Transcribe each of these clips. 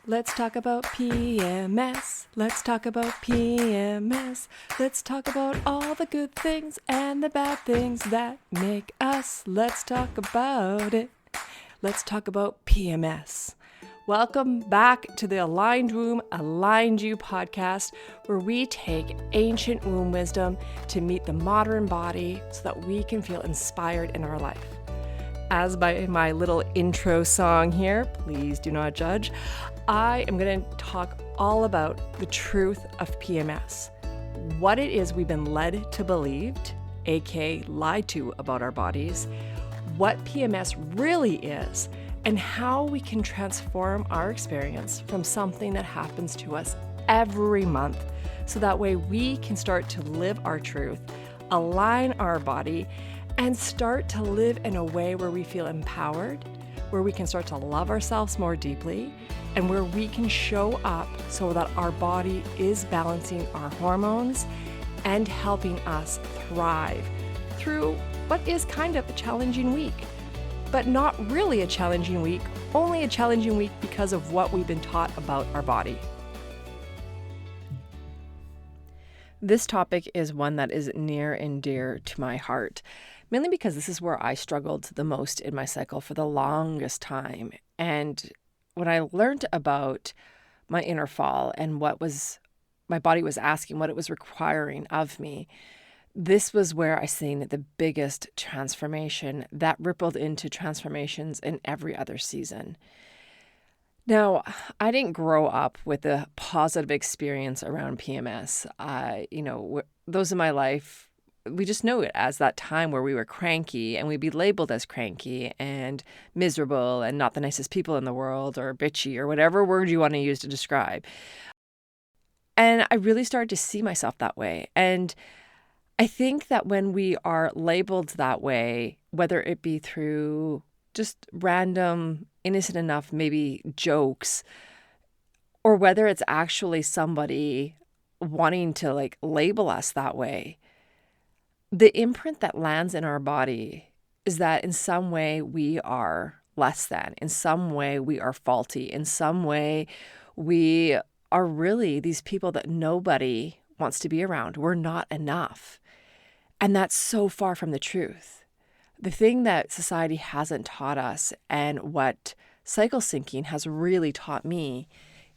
Let's talk about PMS. Let's talk about PMS. Let's talk about all the good things and the bad things that make us. Let's talk about it. Let's talk about PMS. Welcome back to the Aligned Womb, Aligned You podcast, where we take ancient womb wisdom to meet the modern body so that we can feel inspired in our life. As by my little intro song here, please do not judge, I am going to talk all about the truth of PMS, what it is we've been led to believe, aka lied to about our bodies, what PMS really is, and how we can transform our experience from something that happens to us every month so that way we can start to live our truth, align our body, and start to live in a way where we feel empowered, where we can start to love ourselves more deeply, and where we can show up so that our body is balancing our hormones and helping us thrive through what is kind of a challenging week. But not really a challenging week, only a challenging week because of what we've been taught about our body. This topic is one that is near and dear to my heart, mainly because this is where I struggled the most in my cycle for the longest time. And when I learned about my inner fall and what was my body was asking, what it was requiring of me, this was where I seen the biggest transformation that rippled into transformations in every other season. Now, I didn't grow up with a positive experience around PMS. Those in my life, we just know it as that time where we were cranky and we'd be labeled as cranky and miserable and not the nicest people in the world or bitchy or whatever word you want to use to describe. And I really started to see myself that way. And I think that when we are labeled that way, whether it be through just random, innocent enough, maybe jokes, or whether it's actually somebody wanting to label us that way, the imprint that lands in our body is that in some way we are less than, in some way we are faulty, in some way we are really these people that nobody wants to be around. We're not enough. And that's so far from the truth. The thing that society hasn't taught us and what cycle syncing has really taught me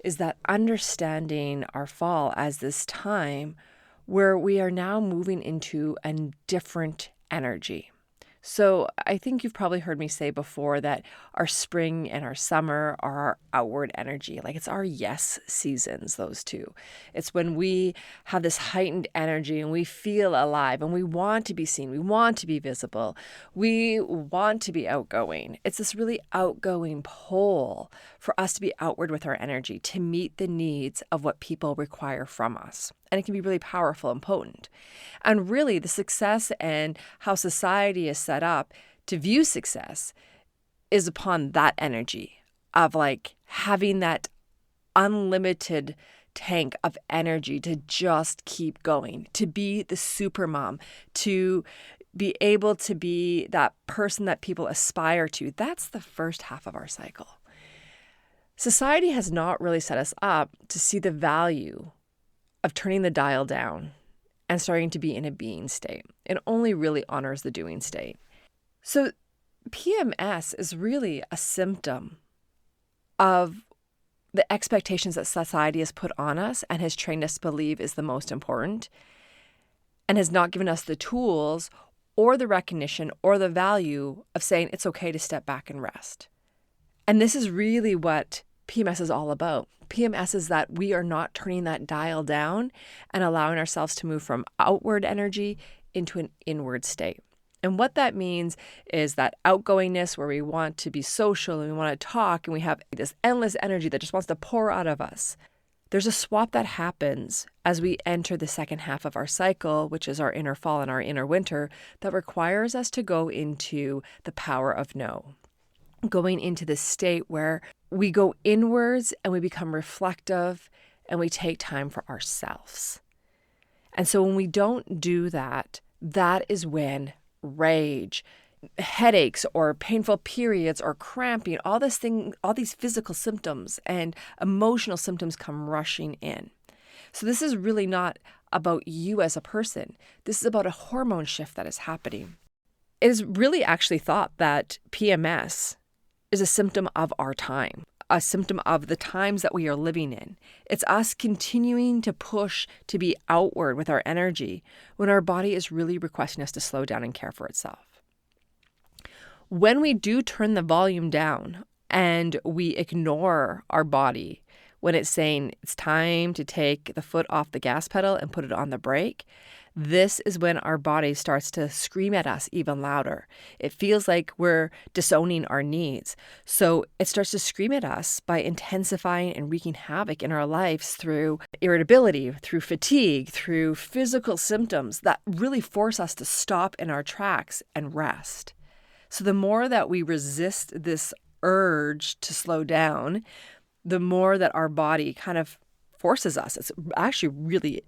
is that understanding our fall as this time where we are now moving into a different energy. So I think you've probably heard me say before that our spring and our summer are our outward energy. It's our yes seasons, those two. It's when we have this heightened energy and we feel alive and we want to be seen. We want to be visible. We want to be outgoing. It's this really outgoing pull for us to be outward with our energy, to meet the needs of what people require from us. And it can be really powerful and potent. And really, the success and how society is set up to view success is upon that energy of having that unlimited tank of energy to just keep going, to be the super mom, to be able to be that person that people aspire to. That's the first half of our cycle. Society has not really set us up to see the value of turning the dial down and starting to be in a being state. It only really honors the doing state. So PMS is really a symptom of the expectations that society has put on us and has trained us to believe is the most important and has not given us the tools or the recognition or the value of saying it's okay to step back and rest. And this is really what PMS is all about. PMS is that we are not turning that dial down and allowing ourselves to move from outward energy into an inward state. And what that means is that outgoingness where we want to be social and we want to talk and we have this endless energy that just wants to pour out of us. There's a swap that happens as we enter the second half of our cycle, which is our inner fall and our inner winter, that requires us to go into the power of no. Going into this state where we go inwards and we become reflective and we take time for ourselves. And so when we don't do that, that is when rage, headaches or painful periods or cramping, all these physical symptoms and emotional symptoms come rushing in. So this is really not about you as a person. This is about a hormone shift that is happening. It is really actually thought that PMS is a symptom of our time, a symptom of the times that we are living in. It's us continuing to push to be outward with our energy when our body is really requesting us to slow down and care for itself. When we do turn the volume down and we ignore our body when it's saying it's time to take the foot off the gas pedal and put it on the brake, this is when our body starts to scream at us even louder. It feels like we're disowning our needs. So it starts to scream at us by intensifying and wreaking havoc in our lives through irritability, through fatigue, through physical symptoms that really force us to stop in our tracks and rest. So the more that we resist this urge to slow down, the more that our body kind of forces us. It's actually really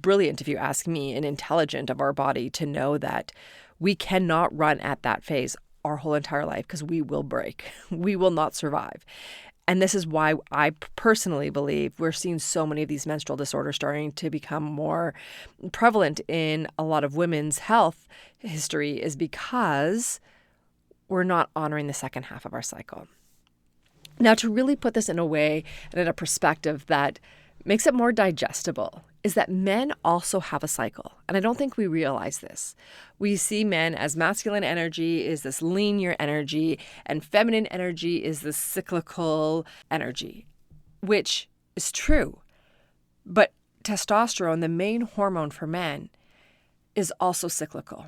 brilliant, if you ask me, and intelligent of our body to know that we cannot run at that phase our whole entire life because we will break. We will not survive. And this is why I personally believe we're seeing so many of these menstrual disorders starting to become more prevalent in a lot of women's health history, is because we're not honoring the second half of our cycle. Now, to really put this in a way and in a perspective that makes it more digestible, is that men also have a cycle. And I don't think we realize this. We see men as masculine energy is this linear energy, and feminine energy is this cyclical energy, which is true. But testosterone, the main hormone for men, is also cyclical.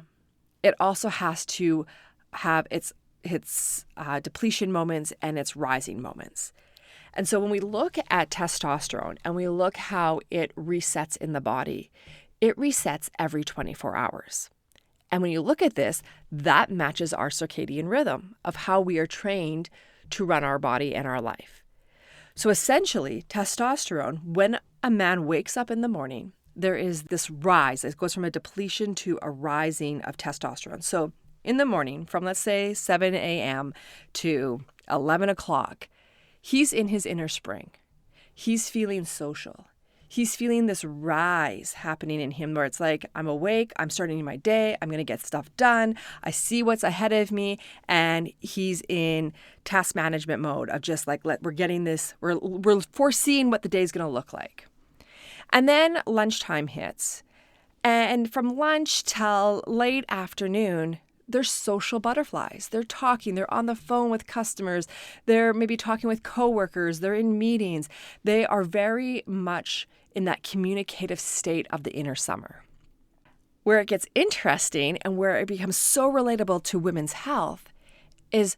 It also has to have its depletion moments and its rising moments. And so when we look at testosterone and we look how it resets in the body, it resets every 24 hours. And when you look at this, that matches our circadian rhythm of how we are trained to run our body and our life. So essentially, testosterone, when a man wakes up in the morning, there is this rise. It goes from a depletion to a rising of testosterone. So in the morning, from let's say 7 a.m. to 11 o'clock, he's in his inner spring. He's feeling social. He's feeling this rise happening in him where it's like, I'm awake, I'm starting my day, I'm going to get stuff done, I see what's ahead of me, and he's in task management mode of just like, we're getting this, we're foreseeing what the day's going to look like. And then lunchtime hits. And from lunch till late afternoon, they're social butterflies. They're talking. They're on the phone with customers. They're maybe talking with coworkers. They're in meetings. They are very much in that communicative state of the inner summer. Where it gets interesting and where it becomes so relatable to women's health is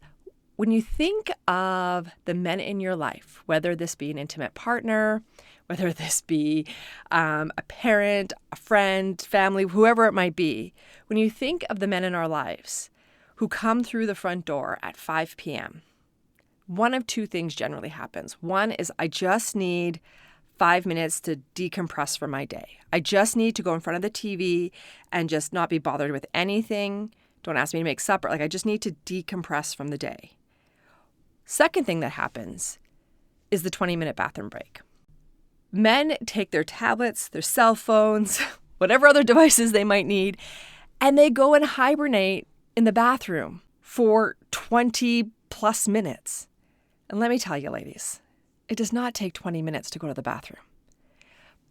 when you think of the men in your life, whether this be an intimate partner, whether this be a parent, a friend, family, whoever it might be, when you think of the men in our lives who come through the front door at 5 p.m., one of two things generally happens. One is I just need 5 minutes to decompress from my day. I just need to go in front of the TV and just not be bothered with anything. Don't ask me to make supper. I just need to decompress from the day. Second thing that happens is the 20-minute bathroom break. Men take their tablets, their cell phones, whatever other devices they might need, and they go and hibernate in the bathroom for 20 plus minutes. And let me tell you, ladies, it does not take 20 minutes to go to the bathroom.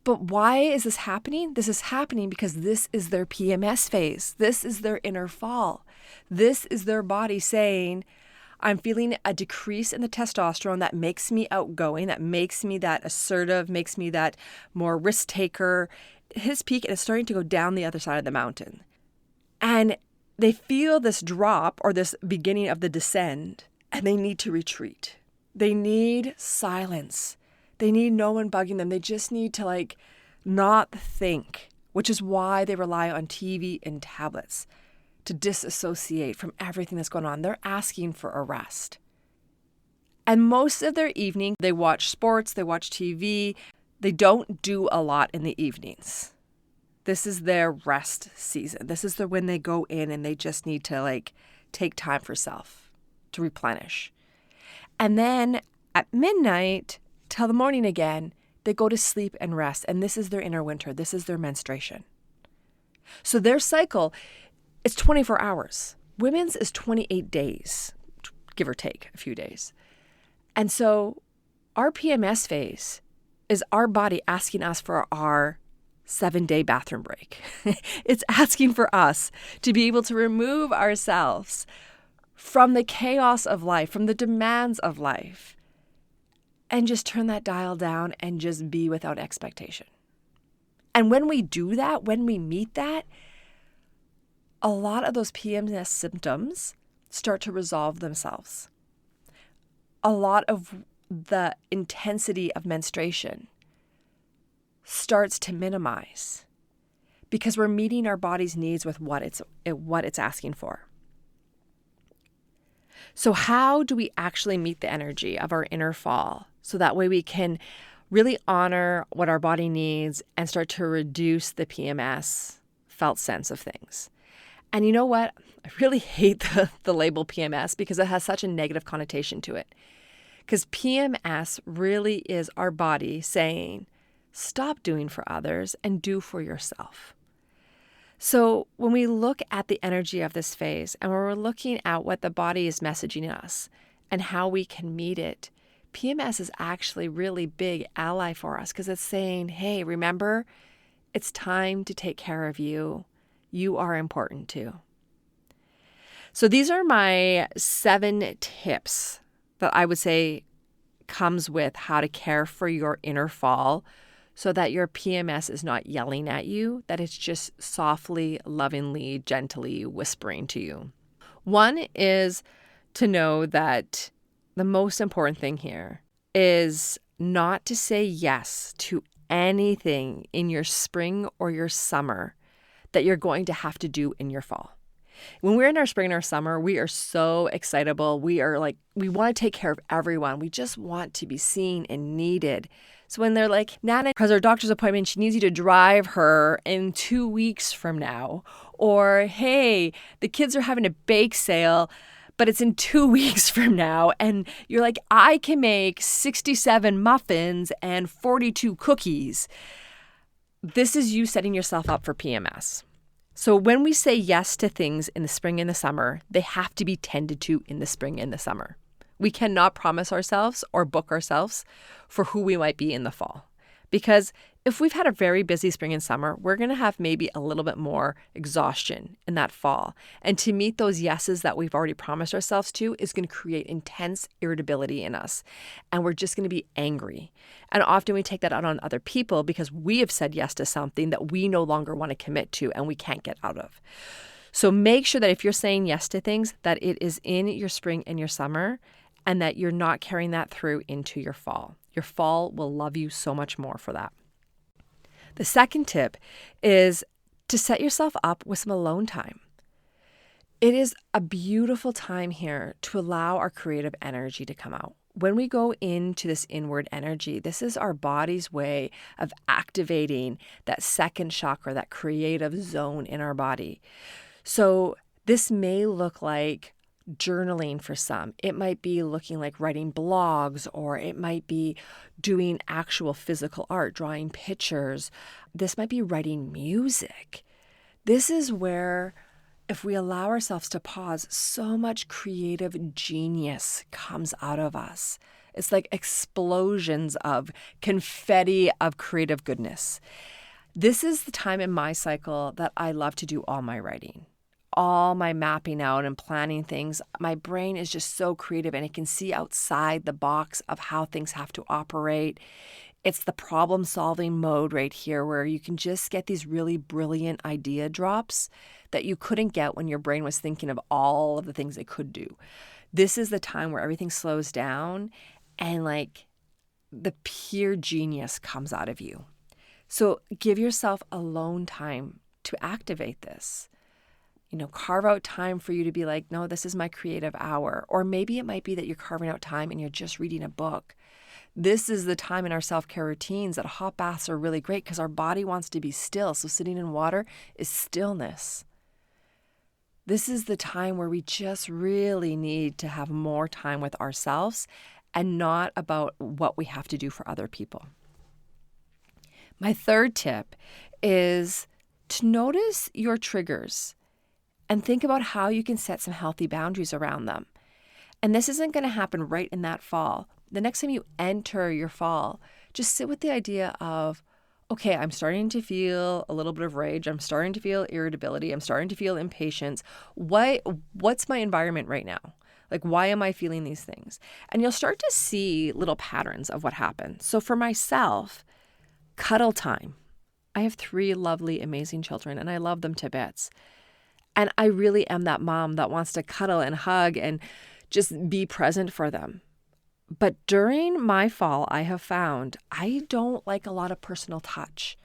But why is this happening? This is happening because this is their PMS phase. This is their inner fall. This is their body saying, I'm feeling a decrease in the testosterone that makes me outgoing, that makes me that assertive, makes me that more risk taker. His peak, and it's starting to go down the other side of the mountain. And they feel this drop or this beginning of the descend, and they need to retreat. They need silence. They need no one bugging them. They just need to not think, which is why they rely on TV and tablets to disassociate from everything that's going on. They're asking for a rest. And most of their evening, they watch sports, they watch TV. They don't do a lot in the evenings. This is their rest season. This is when they go in and they just need to take time for self to replenish. And then at midnight till the morning again, they go to sleep and rest. And this is their inner winter. This is their menstruation. So their cycle is 24 hours. Women's is 28 days, give or take a few days. And so our PMS phase is our body asking us for our 7-day bathroom break. It's asking for us to be able to remove ourselves from the chaos of life, from the demands of life, and just turn that dial down and just be without expectation. And when we do that, when we meet that, a lot of those PMS symptoms start to resolve themselves. A lot of the intensity of menstruation starts to minimize because we're meeting our body's needs with what it's asking for. So how do we actually meet the energy of our inner fall so that way we can really honor what our body needs and start to reduce the PMS felt sense of things? And you know what? I really hate the label PMS because it has such a negative connotation to it. Because PMS really is our body saying, stop doing for others and do for yourself. So when we look at the energy of this phase and when we're looking at what the body is messaging us and how we can meet it, PMS is actually really big ally for us because it's saying, hey, remember, it's time to take care of you. You are important too. So these are my 7 tips that I would say comes with how to care for your inner fall so that your PMS is not yelling at you, that it's just softly, lovingly, gently whispering to you. One is to know that the most important thing here is not to say yes to anything in your spring or your summer that you're going to have to do in your fall. When we're in our spring and our summer, we are so excitable. We want to take care of everyone. We just want to be seen and needed. So when they're like, Nana has her doctor's appointment, she needs you to drive her in 2 weeks from now. Or, hey, the kids are having a bake sale, but it's in 2 weeks from now. And you're like, I can make 67 muffins and 42 cookies. This is you setting yourself up for PMS. So when we say yes to things in the spring and the summer, they have to be tended to in the spring and the summer. We cannot promise ourselves or book ourselves for who we might be in the fall. Because if we've had a very busy spring and summer, we're going to have maybe a little bit more exhaustion in that fall. And to meet those yeses that we've already promised ourselves to is going to create intense irritability in us. And we're just going to be angry. And often we take that out on other people because we have said yes to something that we no longer want to commit to and we can't get out of. So make sure that if you're saying yes to things, that it is in your spring and your summer and that you're not carrying that through into your fall. Your fall will love you so much more for that. The second tip is to set yourself up with some alone time. It is a beautiful time here to allow our creative energy to come out. When we go into this inward energy, this is our body's way of activating that second chakra, that creative zone in our body. So this may look like journaling for some. It might be looking like writing blogs, or it might be doing actual physical art, drawing pictures. This might be writing music. This is where, if we allow ourselves to pause, so much creative genius comes out of us. It's like explosions of confetti of creative goodness. This is the time in my cycle that I love to do all my writing. All my mapping out and planning things. My brain is just so creative and it can see outside the box of how things have to operate. It's the problem solving mode right here where you can just get these really brilliant idea drops that you couldn't get when your brain was thinking of all of the things it could do. This is the time where everything slows down and like the pure genius comes out of you. So give yourself alone time to activate this. Carve out time for you to be like, no, this is my creative hour. Or maybe it might be that you're carving out time and you're just reading a book. This is the time in our self-care routines that hot baths are really great because our body wants to be still. So sitting in water is stillness. This is the time where we just really need to have more time with ourselves and not about what we have to do for other people. My third tip is to notice your triggers and think about how you can set some healthy boundaries around them. And this isn't going to happen right in that fall. The next time you enter your fall, just sit with the idea of, okay, I'm starting to feel a little bit of rage. I'm starting to feel irritability. I'm starting to feel impatience. What's my environment right now? Like, why am I feeling these things? And you'll start to see little patterns of what happens. So for myself, cuddle time. I have 3 lovely, amazing children, and I love them to bits. And I really am that mom that wants to cuddle and hug and just be present for them. But during my fall, I have found I don't like a lot of personal touch.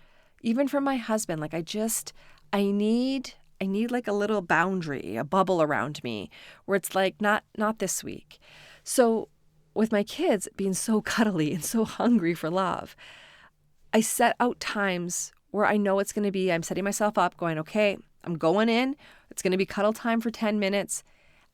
Even from my husband, like I need like a little boundary, a bubble around me where it's like not this week. So with my kids being so cuddly and so hungry for love, I set out times where I know it's going to be, I'm setting myself up going, okay, I'm going in, it's going to be cuddle time for 10 minutes.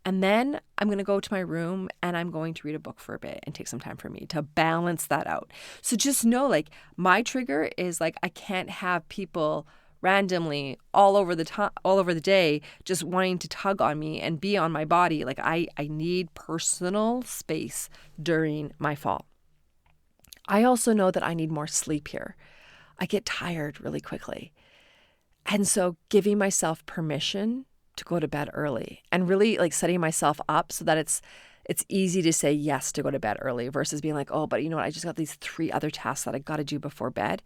And then I'm going to go to my room and I'm going to read a book for a bit and take some time for me to balance that out. So just know, like, my trigger is like, I can't have people randomly all over the day just wanting to tug on me and be on my body. Like I need personal space during my fall. I also know that I need more sleep here. I get tired really quickly. And so giving myself permission to go to bed early and really like setting myself up so that it's easy to say yes to go to bed early versus being like, oh, but you know what? I just got these 3 other tasks that I got to do before bed.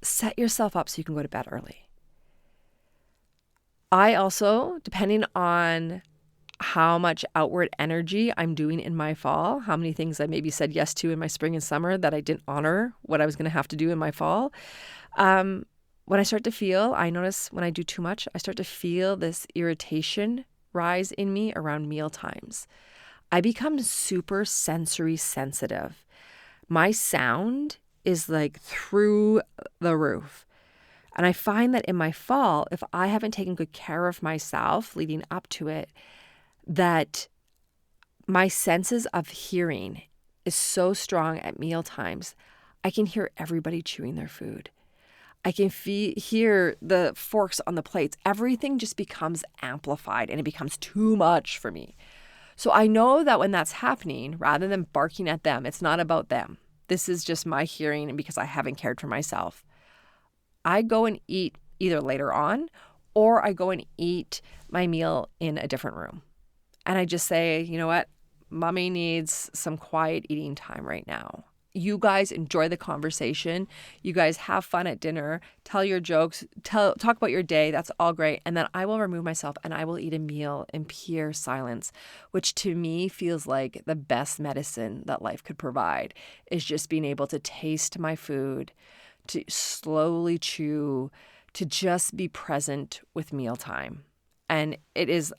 Set yourself up so you can go to bed early. I also, depending on how much outward energy I'm doing in my fall, how many things I maybe said yes to in my spring and summer that I didn't honor what I was going to have to do in my fall. When I start to feel, I notice when I do too much, I start to feel this irritation rise in me around meal times. I become super sensory sensitive. My sound is like through the roof. And I find that in my fall, if I haven't taken good care of myself leading up to it, that my senses of hearing is so strong at meal times. I can hear everybody chewing their food. I can hear the forks on the plates. Everything just becomes amplified and it becomes too much for me. So I know that when that's happening, rather than barking at them, it's not about them. This is just my hearing and because I haven't cared for myself. I go and eat either later on or I go and eat my meal in a different room. And I just say, you know what? Mommy needs some quiet eating time right now. You guys enjoy the conversation. You guys have fun at dinner. Tell your jokes. Talk about your day. That's all great. And then I will remove myself and I will eat a meal in pure silence, which to me feels like the best medicine that life could provide is just being able to taste my food, to slowly chew, to just be present with mealtime. And it is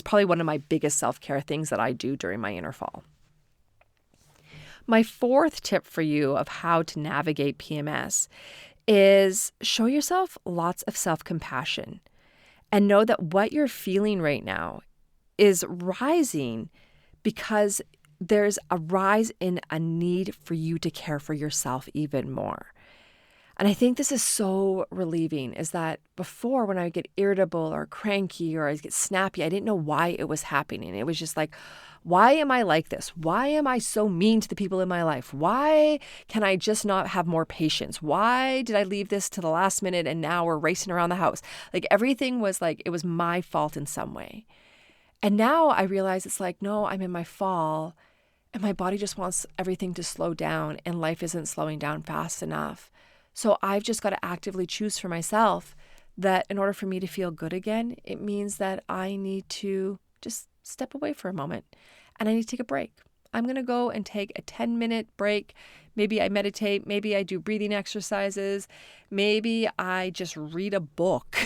probably one of my biggest self-care things that I do during my inner fall. My 4th tip for you of how to navigate PMS is show yourself lots of self-compassion and know that what you're feeling right now is rising because there's a rise in a need for you to care for yourself even more. And I think this is so relieving is that before when I would get irritable or cranky or I get snappy, I didn't know why it was happening. It was just like, why am I like this? Why am I so mean to the people in my life? Why can I just not have more patience? Why did I leave this to the last minute and now we're racing around the house? Like everything was like, it was my fault in some way. And now I realize it's like, no, I'm in my fall and my body just wants everything to slow down and life isn't slowing down fast enough. So I've just got to actively choose for myself that in order for me to feel good again, it means that I need to just step away for a moment and I need to take a break. I'm going to go and take a 10-minute break. Maybe I meditate. Maybe I do breathing exercises. Maybe I just read a book.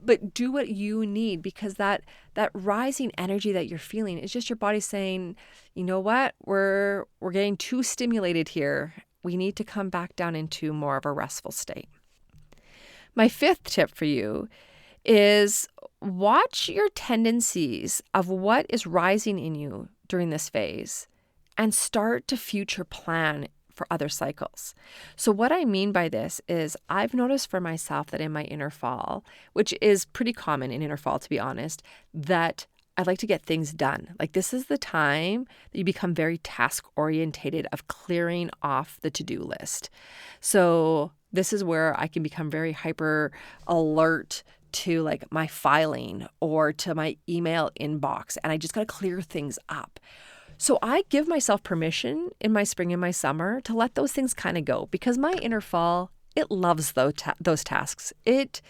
But do what you need because that rising energy that you're feeling is just your body saying, you know what, we're getting too stimulated here. We need to come back down into more of a restful state. My 5th tip for you is watch your tendencies of what is rising in you during this phase and start to future plan for other cycles. So what I mean by this is I've noticed for myself that in my inner fall, which is pretty common in inner fall, to be honest, that I like to get things done. Like this is the time that you become very task orientated of clearing off the to-do list. So this is where I can become very hyper alert to like my filing or to my email inbox, and I just got to clear things up. So I give myself permission in my spring and my summer to let those things kind of go, because my inner fall, it loves those tasks. It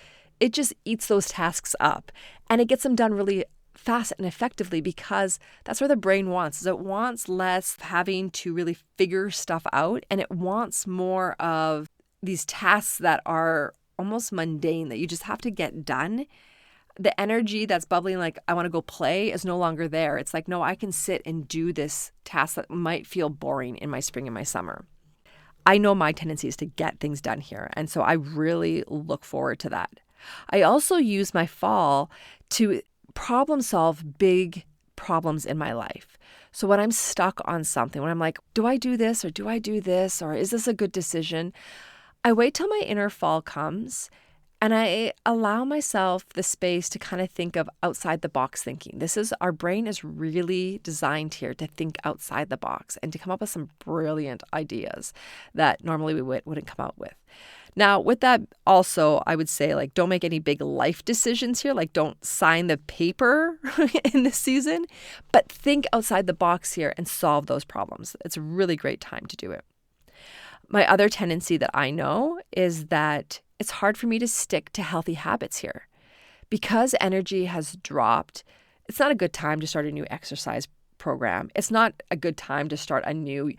just eats those tasks up, and it gets them done really fast and effectively, because that's where the brain wants. Is it wants less having to really figure stuff out, and it wants more of these tasks that are almost mundane that you just have to get done. The energy that's bubbling like I want to go play is no longer there. It's like, no, I can sit and do this task that might feel boring in my spring and my summer. I know my tendency is to get things done here, and so I really look forward to that. I also use my fall to problem solve big problems in my life. So when I'm stuck on something, when I'm like, do I do this or do I do this, or is this a good decision? I wait till my inner fall comes and I allow myself the space to kind of think of outside the box thinking. Our brain is really designed here to think outside the box and to come up with some brilliant ideas that normally we wouldn't come out with. Now, with that also, I would say, like, don't make any big life decisions here. Like, don't sign the paper in this season, but think outside the box here and solve those problems. It's a really great time to do it. My other tendency that I know is that it's hard for me to stick to healthy habits here. Because energy has dropped, it's not a good time to start a new exercise program. It's not a good time to start a new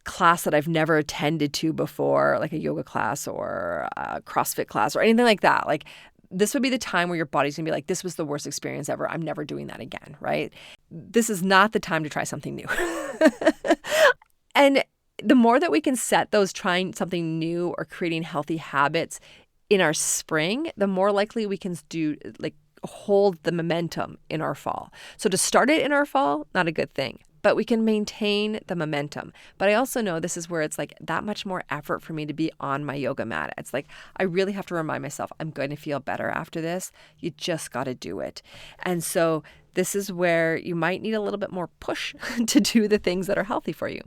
class that I've never attended to before, like a yoga class or a CrossFit class or anything like that. Like, this would be the time where your body's gonna be like, this was the worst experience ever. I'm never doing that again, right? This is not the time to try something new. And the more that we can set those trying something new or creating healthy habits in our spring, the more likely we can hold the momentum in our fall. So to start it in our fall, not a good thing, but we can maintain the momentum. But I also know this is where it's like that much more effort for me to be on my yoga mat. It's like, I really have to remind myself, I'm going to feel better after this. You just got to do it. And so this is where you might need a little bit more push to do the things that are healthy for you.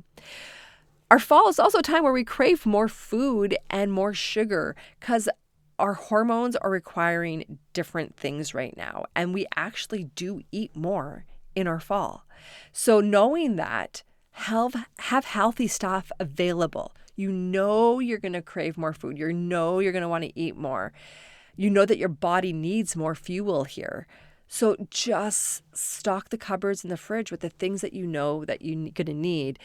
Our fall is also a time where we crave more food and more sugar because our hormones are requiring different things right now. And we actually do eat more in our fall. So knowing that, have healthy stuff available. You know you're going to crave more food. You know you're going to want to eat more. You know that your body needs more fuel here. So just stock the cupboards and the fridge with the things that you know that you're going to need.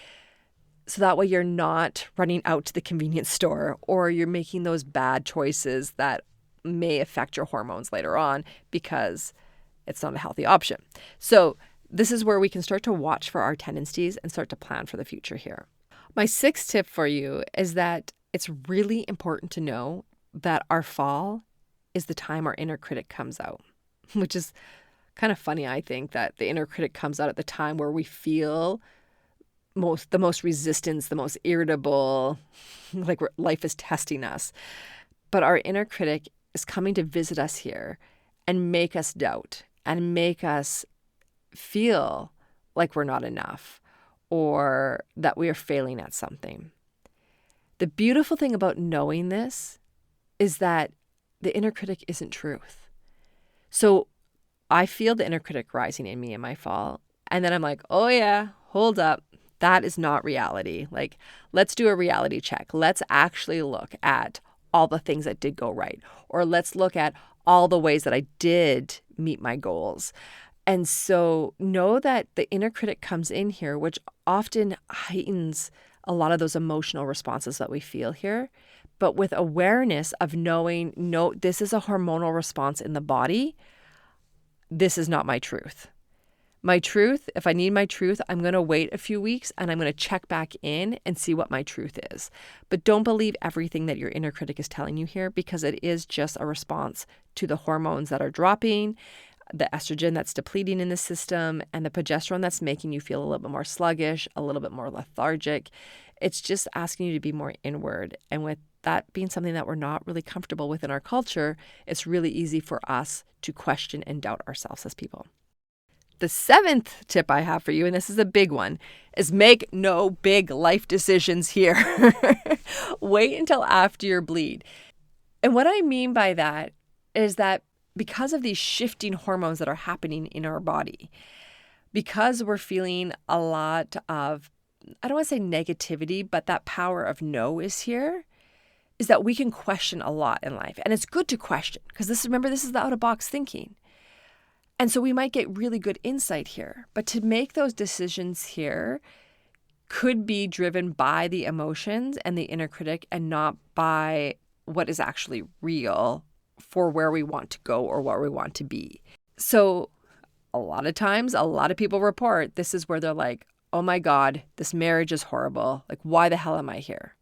So that way you're not running out to the convenience store or you're making those bad choices that may affect your hormones later on because it's not a healthy option. So this is where we can start to watch for our tendencies and start to plan for the future here. My sixth tip for you is that it's really important to know that our fall is the time our inner critic comes out, which is kind of funny, I think, that the inner critic comes out at the time where we feel the most resistance, the most irritable, like life is testing us. But our inner critic is coming to visit us here and make us doubt and make us feel like we're not enough or that we are failing at something. The beautiful thing about knowing this is that the inner critic isn't truth. So I feel the inner critic rising in me in my fall. And then I'm like, oh yeah, hold up. That is not reality. Like, let's do a reality check. Let's actually look at all the things that did go right. Or let's look at all the ways that I did meet my goals. And so know that the inner critic comes in here, which often heightens a lot of those emotional responses that we feel here. But with awareness of knowing, no, this is a hormonal response in the body. This is not my truth. My truth, if I need my truth, I'm going to wait a few weeks and I'm going to check back in and see what my truth is. But don't believe everything that your inner critic is telling you here, because it is just a response to the hormones that are dropping, the estrogen that's depleting in the system, and the progesterone that's making you feel a little bit more sluggish, a little bit more lethargic. It's just asking you to be more inward. And with that being something that we're not really comfortable with in our culture, it's really easy for us to question and doubt ourselves as people. The 7th tip I have for you, and this is a big one, is make no big life decisions here. Wait until after your bleed. And what I mean by that is that because of these shifting hormones that are happening in our body, because we're feeling a lot of, I don't want to say negativity, but that power of no is here, is that we can question a lot in life. And it's good to question, because remember, this is the out-of-box thinking. And so we might get really good insight here. But to make those decisions here could be driven by the emotions and the inner critic, and not by what is actually real for where we want to go or what we want to be. So a lot of times, a lot of people report this is where they're like, oh my God, this marriage is horrible. Like, why the hell am I here?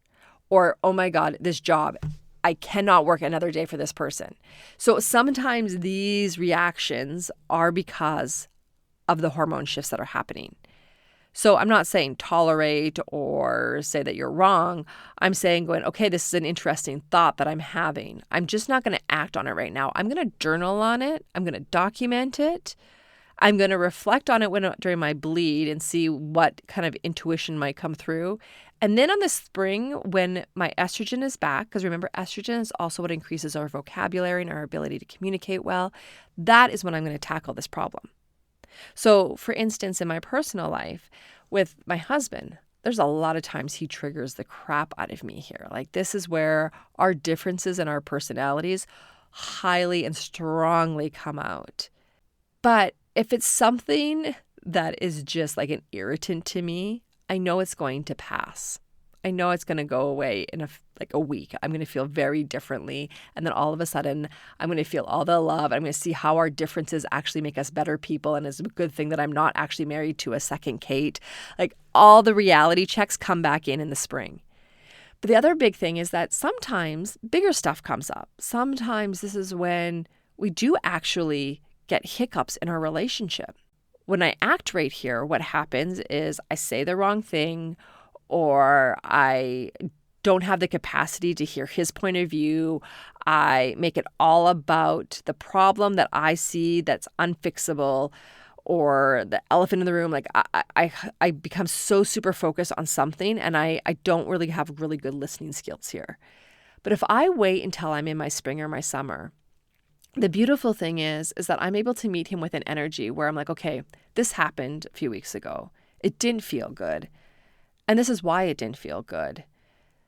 Or, oh my God, this job, I cannot work another day for this person. So sometimes these reactions are because of the hormone shifts that are happening. So I'm not saying tolerate or say that you're wrong. I'm saying going, okay, this is an interesting thought that I'm having. I'm just not going to act on it right now. I'm going to journal on it. I'm going to document it. I'm going to reflect on it during my bleed and see what kind of intuition might come through. And then on the spring, when my estrogen is back, because remember, estrogen is also what increases our vocabulary and our ability to communicate well, that is when I'm going to tackle this problem. So for instance, in my personal life with my husband, there's a lot of times he triggers the crap out of me here. Like, this is where our differences in our personalities highly and strongly come out. But if it's something that is just like an irritant to me, I know it's going to pass. I know it's going to go away in a week. I'm going to feel very differently. And then all of a sudden, I'm going to feel all the love. I'm going to see how our differences actually make us better people. And it's a good thing that I'm not actually married to a second Kate. Like, all the reality checks come back in the spring. But the other big thing is that sometimes bigger stuff comes up. Sometimes this is when we do actually get hiccups in our relationship. When I act right here, what happens is I say the wrong thing, or I don't have the capacity to hear his point of view. I make it all about the problem that I see that's unfixable, or the elephant in the room. Like, I become so super focused on something, and I don't really have really good listening skills here. But if I wait until I'm in my spring or my summer, the beautiful thing is that I'm able to meet him with an energy where I'm like, okay, this happened a few weeks ago. It didn't feel good. And this is why it didn't feel good.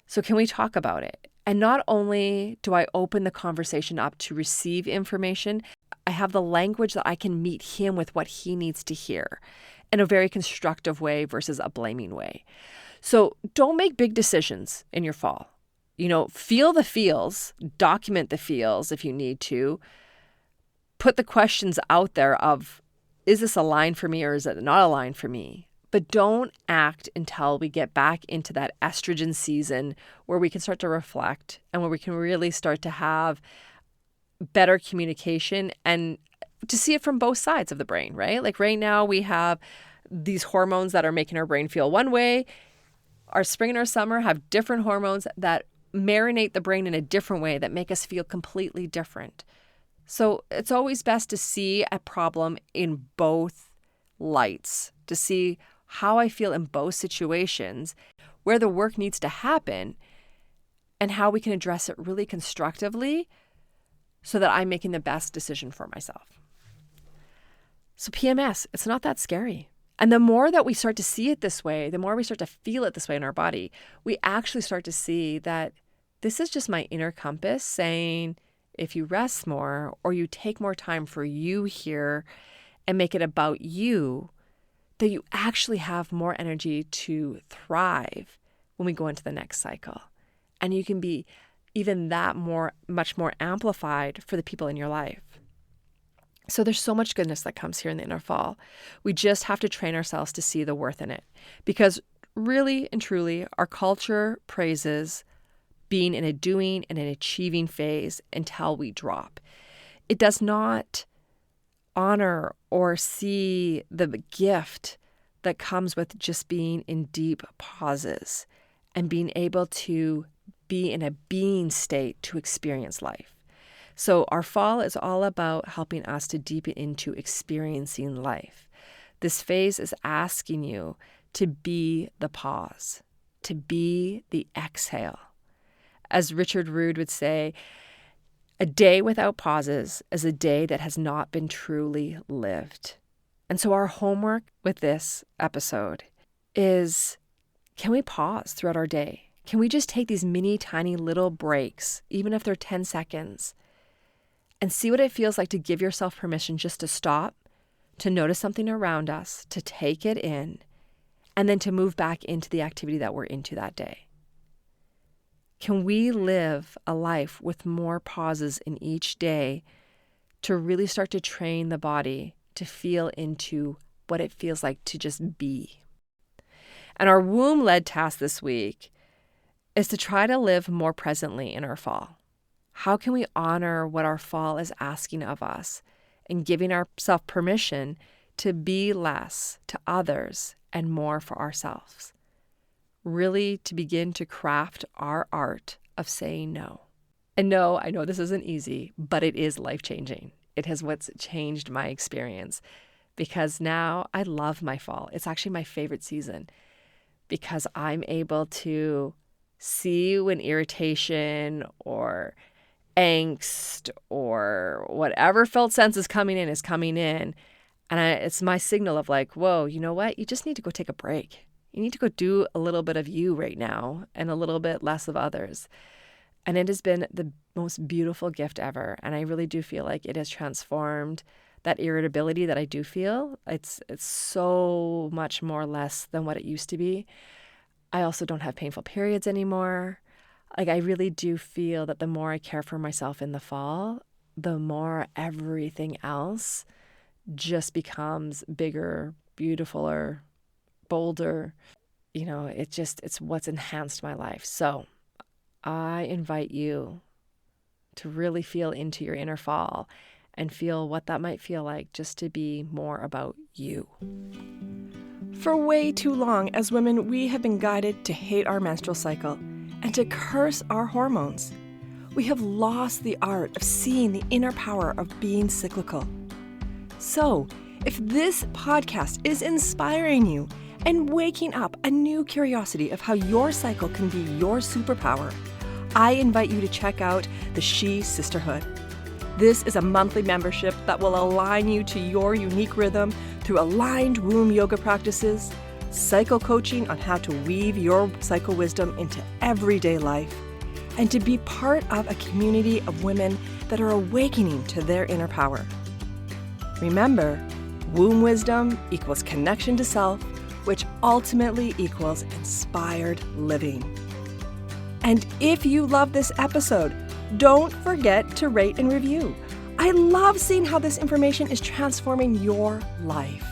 So can we talk about it? And not only do I open the conversation up to receive information, I have the language that I can meet him with what he needs to hear in a very constructive way versus a blaming way. So don't make big decisions in your fall. Feel the feels, document the feels if you need to. Put the questions out there of, is this a line for me or is it not a line for me? But don't act until we get back into that estrogen season where we can start to reflect and where we can really start to have better communication and to see it from both sides of the brain, right? Like, right now we have these hormones that are making our brain feel one way. Our spring and our summer have different hormones that marinate the brain in a different way that make us feel completely different. So it's always best to see a problem in both lights, to see how I feel in both situations, where the work needs to happen, and how we can address it really constructively so that I'm making the best decision for myself. So PMS, it's not that scary. And the more that we start to see it this way, the more we start to feel it this way in our body, we actually start to see that this is just my inner compass saying, if you rest more or you take more time for you here and make it about you, that you actually have more energy to thrive when we go into the next cycle. And you can be even much more amplified for the people in your life. So there's so much goodness that comes here in the inner fall. We just have to train ourselves to see the worth in it. Because really and truly, our culture praises being in a doing and an achieving phase until we drop. It does not honor or see the gift that comes with just being in deep pauses and being able to be in a being state to experience life. So our fall is all about helping us to deepen into experiencing life. This phase is asking you to be the pause, to be the exhale. As Richard Rood would say, a day without pauses is a day that has not been truly lived. And so our homework with this episode is, can we pause throughout our day? Can we just take these mini, tiny little breaks, even if they're 10 seconds, and see what it feels like to give yourself permission just to stop, to notice something around us, to take it in, and then to move back into the activity that we're into that day? Can we live a life with more pauses in each day to really start to train the body to feel into what it feels like to just be? And our womb-led task this week is to try to live more presently in our fall. How can we honor what our fall is asking of us and giving ourselves permission to be less to others and more for ourselves? Really to begin to craft our art of saying no. And no, I know this isn't easy, but it is life-changing. It has what's changed my experience because now I love my fall. It's actually my favorite season because I'm able to see when irritation or angst or whatever felt sense is coming in. And it's my signal of like, whoa, you know what? You just need to go take a break. You need to go do a little bit of you right now and a little bit less of others. And it has been the most beautiful gift ever. And I really do feel like it has transformed that irritability that I do feel. It's so much more less than what it used to be. I also don't have painful periods anymore. Like I really do feel that the more I care for myself in the fall, the more everything else just becomes bigger, beautifuler, bolder. You know, it's what's enhanced my life. So I invite you to really feel into your inner fall and feel what that might feel like just to be more about you. For way too long as women, we have been guided to hate our menstrual cycle and to curse our hormones. We have lost the art of seeing the inner power of being cyclical. So, if this podcast is inspiring you and waking up a new curiosity of how your cycle can be your superpower, I invite you to check out the She Sisterhood. This is a monthly membership that will align you to your unique rhythm through aligned womb yoga practices, cycle coaching on how to weave your cycle wisdom into everyday life, and to be part of a community of women that are awakening to their inner power. Remember, womb wisdom equals connection to self, which ultimately equals inspired living. And if you love this episode, don't forget to rate and review. I love seeing how this information is transforming your life.